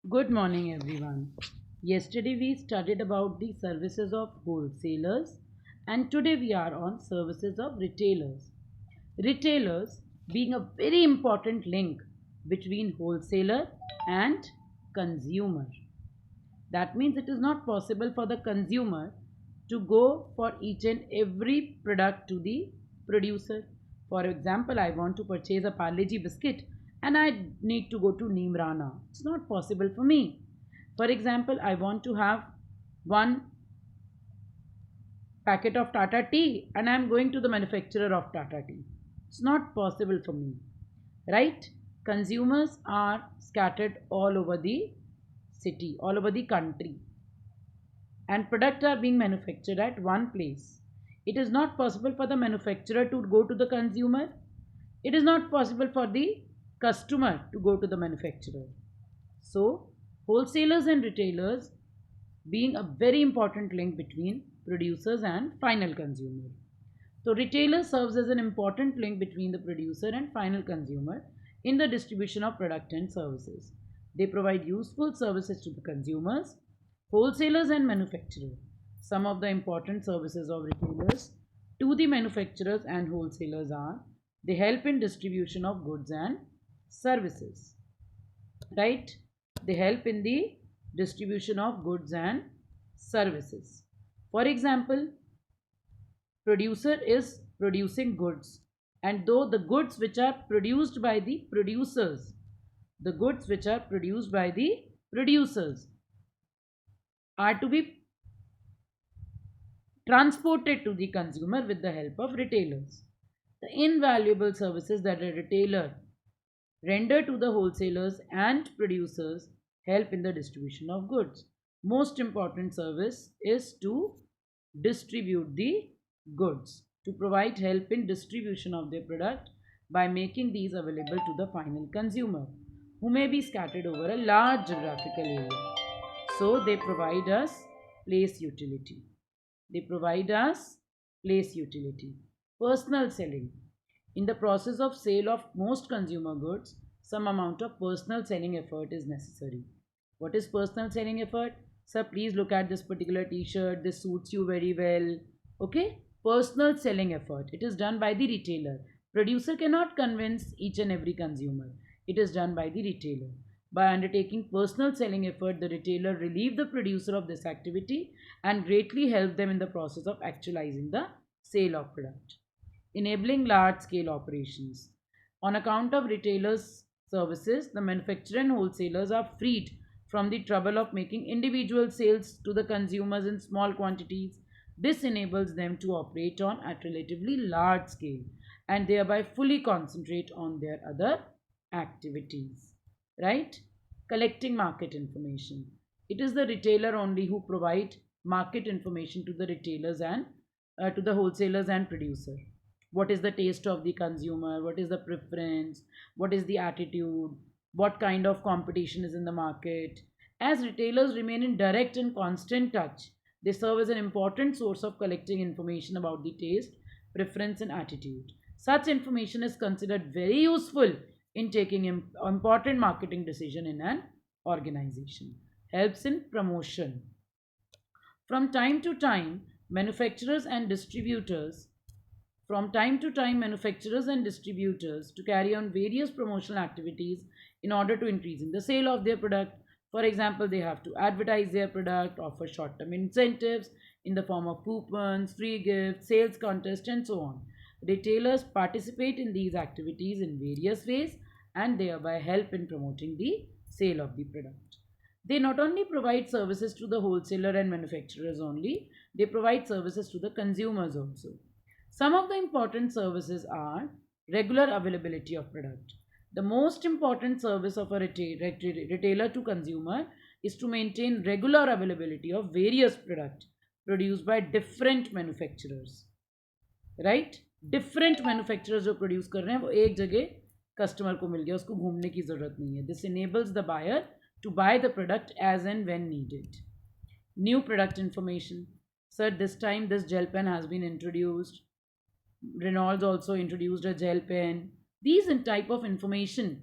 Good morning, everyone. Yesterday we studied about the services of wholesalers, and today we are on services of retailers. Retailers being a very important link between wholesaler and consumer. That means it is not possible for the consumer to go for each and every product to the producer. For example, I want to purchase a Parle-G biscuit and I need to go to Neemrana. It's not possible for me. For example, I want to have one packet of Tata tea and I'm going to the manufacturer of Tata tea. It's not possible for me, right? Consumers are scattered all over the city, all over the country, and products are being manufactured at one place. It is not possible for the manufacturer to go to the consumer. It is not possible for the customer to go to the manufacturer. So, wholesalers and retailers being a very important link between producers and final consumer. So, retailer serves as an important link between the producer and final consumer in the distribution of product and services. They provide useful services to the consumers, wholesalers, and manufacturers. Some of the important services of retailers to the manufacturers and wholesalers are they help in distribution of goods and services, right? They help in the distribution of goods and services. For example, producer is producing goods, and though the goods which are produced by the producers, the goods which are produced by the producers are to be transported to the consumer with the help of retailers. The invaluable services that a retailer render to the wholesalers and producers help in the distribution of goods. Most important service is to distribute the goods, to provide help in distribution of their product by making these available to the final consumer who may be scattered over a large geographical area. So they provide us place utility. They provide us place utility. Personal selling. In the process of sale of most consumer goods, some amount of personal selling effort is necessary. What is personal selling effort? Sir, please look at this particular t-shirt. This suits you very well. Okay? Personal selling effort. It is done by the retailer. Producer cannot convince each and every consumer. It is done by the retailer. By undertaking personal selling effort, the retailer relieve the producer of this activity and greatly help them in the process of actualizing the sale of product. Enabling large scale operations. On account of retailers' services, the manufacturer and wholesalers are freed from the trouble of making individual sales to the consumers in small quantities. This enables them to operate on at relatively large scale and thereby fully concentrate on their other activities. Right? Collecting market information. It is the retailer only who provide market information to the retailers and to the wholesalers and producer. What is the taste of the consumer? What is the preference? What is the attitude? What kind of competition is in the market? As retailers remain in direct and constant touch, they serve as an important source of collecting information about the taste, preference, and attitude. Such information is considered very useful in taking important marketing decision in an organization. Helps in promotion. From time to time, manufacturers and distributors from time to time, manufacturers and distributors to carry on various promotional activities in order to increase in the sale of their product. For example, they have to advertise their product, offer short-term incentives in the form of coupons, free gifts, sales contests, and so on. Retailers participate in these activities in various ways and thereby help in promoting the sale of the product. They not only provide services to the wholesaler and manufacturers only, they provide services to the consumers also. Some of the important services are regular availability of product. The most important service of a retailer to consumer is to maintain regular availability of various products produced by different manufacturers. Right? Different manufacturers जो produce कर रहे हैं वो एक जगह customer को मिल गया, उसको घूमने की ज़रूरत नहीं है. This enables the buyer to buy the product as and when needed. New product information. Sir, this time this gel pen has been introduced. Reynolds also introduced a gel pen. These type of information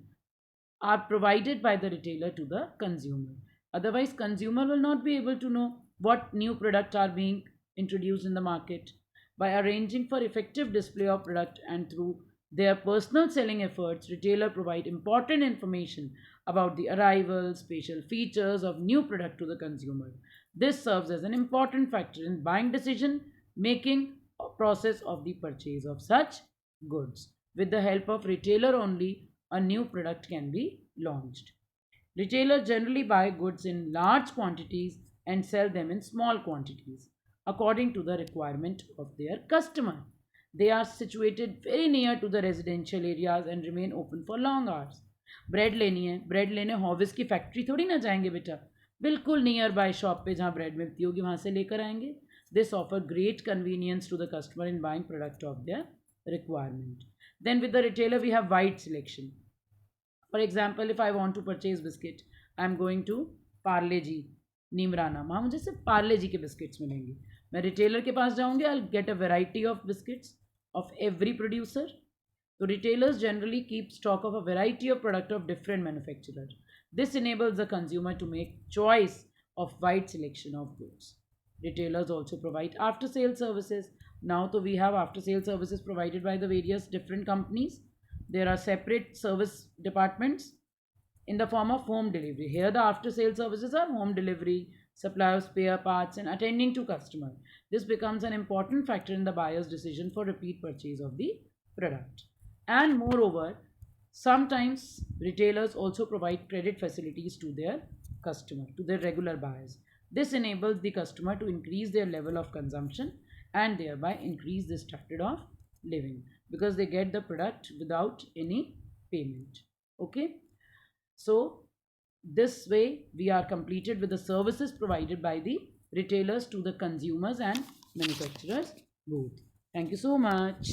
are provided by the retailer to the consumer. Otherwise, consumer will not be able to know what new products are being introduced in the market. By arranging for effective display of product and through their personal selling efforts, retailer provide important information about the arrival, special features of new product to the consumer. This serves as an important factor in buying decision making process of the purchase of such goods. With the help of retailer only, a new product can be launched. Retailers generally buy goods in large quantities and sell them in small quantities according to the requirement of their customer. They are situated very near to the residential areas and remain open for long hours. Bread लेनी है, bread लेने हॉविस की factory थोड़ी ना जाएंगे बेटा, बिल्कुल near by shop पे जहाँ ब्रेड मिलती होगी वहाँ से लेकर आएंगे. This offer great convenience to the customer in buying product of their requirement. Then with the retailer we have wide selection. For example, if I want to purchase biscuit, I am going to Parle G Neemrana, वहाँ मुझे सिर्फ पार्ले जी के biscuits मिलेंगे. मैं retailer के पास जाऊँगी, I get a variety of biscuits of every producer. So retailers generally keep stock of a variety of product of different manufacturers. This enables the consumer to make choice of wide selection of goods. Retailers also provide after sale services. Now so we have after sale services provided by the various different companies. There are separate service departments in the form of home delivery. Here the after sale services are home delivery, supply of spare parts and attending to customer. This becomes an important factor in the buyer's decision for repeat purchase of the product. And moreover, sometimes retailers also provide credit facilities to their customer, to their regular buyers. This enables the customer to increase their level of consumption and thereby increase the standard of living because they get the product without any payment. Okay. So this way we are completed with the services provided by the retailers to the consumers and manufacturers both. Thank you so much.